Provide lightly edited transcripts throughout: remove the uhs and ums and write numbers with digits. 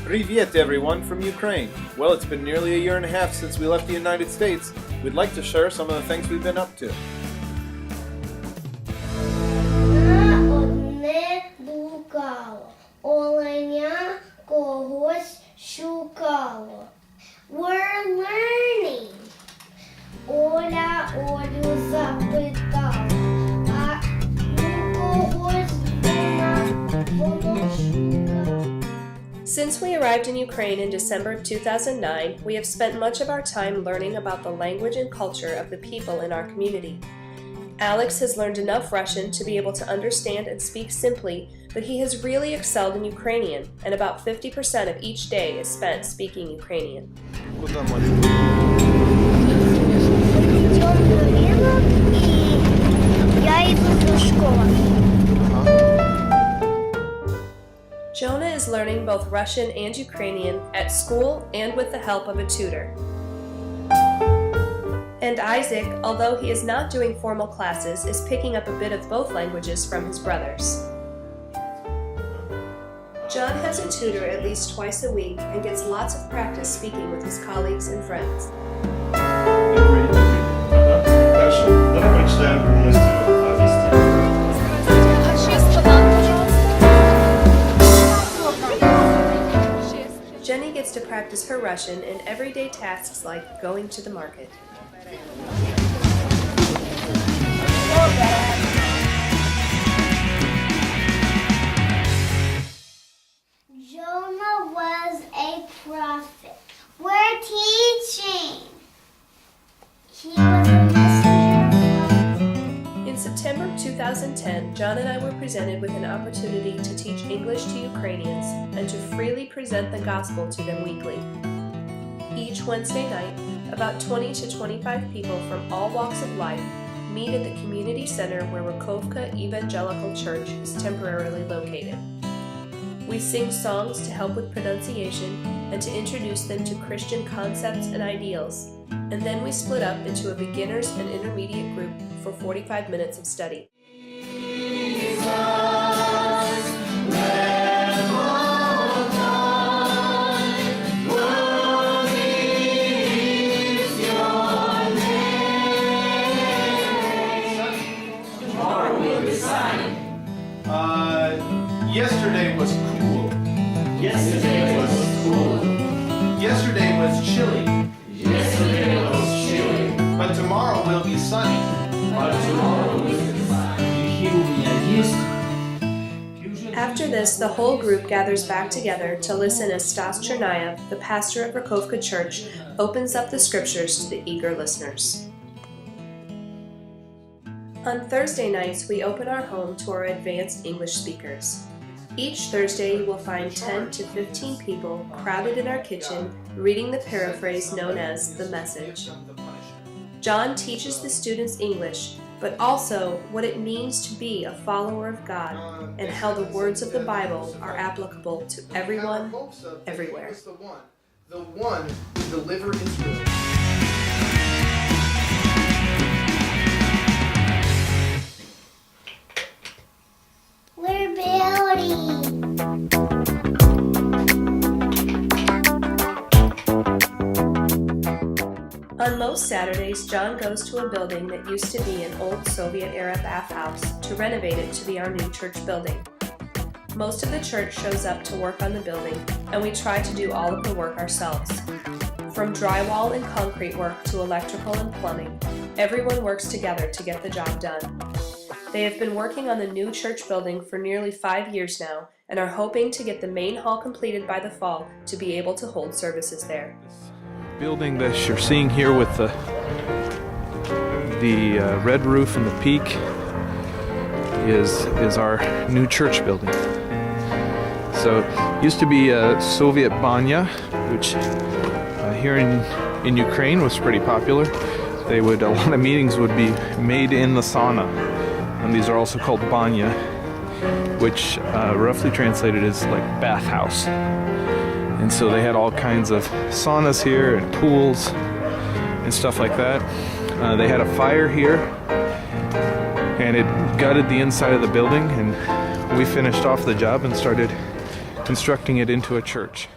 Привет, everyone from Ukraine. Well, it's been nearly a year and a half since we left the United States. We'd like to share some of the things we've been up to. На одне блукало, оленя когось шукало. We're learning. Оля Олю запитала, а когось воно шукало. Since we arrived in Ukraine in December 2009, we have spent much of our time learning about the language and culture of the people in our community. Alex has learned enough Russian to be able to understand and speak simply, but he has really excelled in Ukrainian, and about 50% of each day is spent speaking Ukrainian. Jonah is learning both Russian and Ukrainian at school and with the help of a tutor. And Isaac, although he is not doing formal classes, is picking up a bit of both languages from his brothers. John has a tutor at least twice a week and gets lots of practice speaking with his colleagues and friends. Jenny gets to practice her Russian in everyday tasks like going to the market. Jonah was a prophet. We're teaching. He was a messenger. In September 2010, John and I were presented with an opportunity to teach English to Ukrainians and to freely present the gospel to them weekly. Each Wednesday night, about 20 to 25 people from all walks of life meet at the community center where Rakovka Evangelical Church is temporarily located. We sing songs to help with pronunciation and to introduce them to Christian concepts and ideals, and then we split up into a beginners and intermediate group for 45 minutes of study. Yesterday was cool. Yesterday was cool. Yesterday was chilly. Yesterday was chilly. But tomorrow will be sunny. But tomorrow will be sunny. After this, the whole group gathers back together to listen as Stas Chernayev, the pastor of Rakovka Church, opens up the scriptures to the eager listeners. On Thursday nights, we open our home to our advanced English speakers. Each Thursday, you will find 10 to 15 people crowded in our kitchen, reading the paraphrase known as The Message. John teaches the students English, but also what it means to be a follower of God and how the words of the Bible are applicable to everyone, everywhere. The one who delivered Israel. We're building. On most Saturdays, John goes to a building that used to be an old Soviet-era bathhouse to renovate it to be our new church building. Most of the church shows up to work on the building, and we try to do all of the work ourselves. From drywall and concrete work to electrical and plumbing, everyone works together to get the job done. They have been working on the new church building for nearly 5 years now and are hoping to get the main hall completed by the fall to be able to hold services there. Building that you're seeing here with the red roof and the peak is our new church building. So it used to be a Soviet banya, which here in Ukraine was pretty popular. A lot of meetings would be made in the sauna, and these are also called banya, which roughly translated is like bathhouse. And so they had all kinds of saunas here and pools and stuff like that. They had a fire here, and it gutted the inside of the building, and we finished off the job and started constructing it into a church.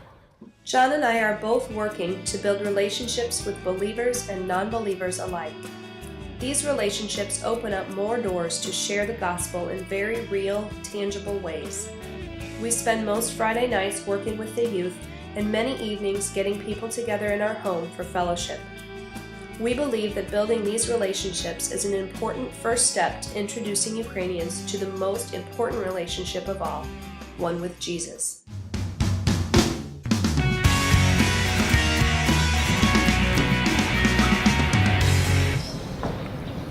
John and I are both working to build relationships with believers and non-believers alike. These relationships open up more doors to share the gospel in very real, tangible ways. We spend most Friday nights working with the youth and many evenings getting people together in our home for fellowship. We believe that building these relationships is an important first step to introducing Ukrainians to the most important relationship of all, one with Jesus.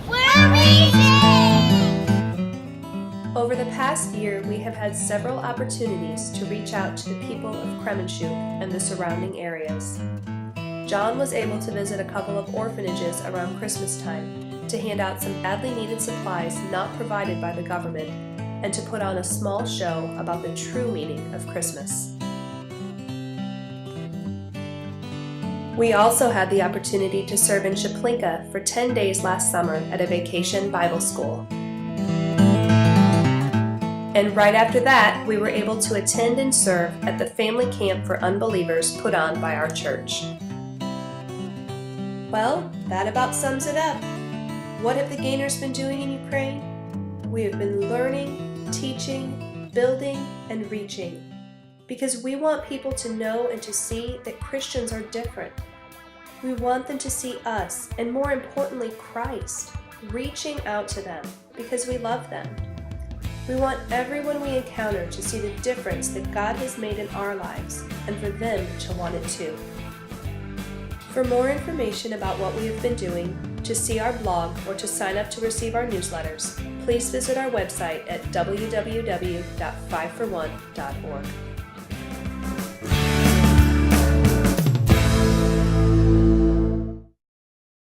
We're reaching! Over the past year, we have had several opportunities to reach out to the people of Kremenchuk and the surrounding areas. John was able to visit a couple of orphanages around Christmas time to hand out some badly needed supplies not provided by the government and to put on a small show about the true meaning of Christmas. We also had the opportunity to serve in Chaplinka for 10 days last summer at a vacation Bible school. And right after that, we were able to attend and serve at the family camp for unbelievers put on by our church. Well, that about sums it up. What have the Gainers been doing in Ukraine? We have been learning, teaching, building, and reaching. Because we want people to know and to see that Christians are different. We want them to see us, and more importantly, Christ, reaching out to them because we love them. We want everyone we encounter to see the difference that God has made in our lives, and for them to want it too. For more information about what we have been doing, to see our blog, or to sign up to receive our newsletters, please visit our website at www.5for1.org.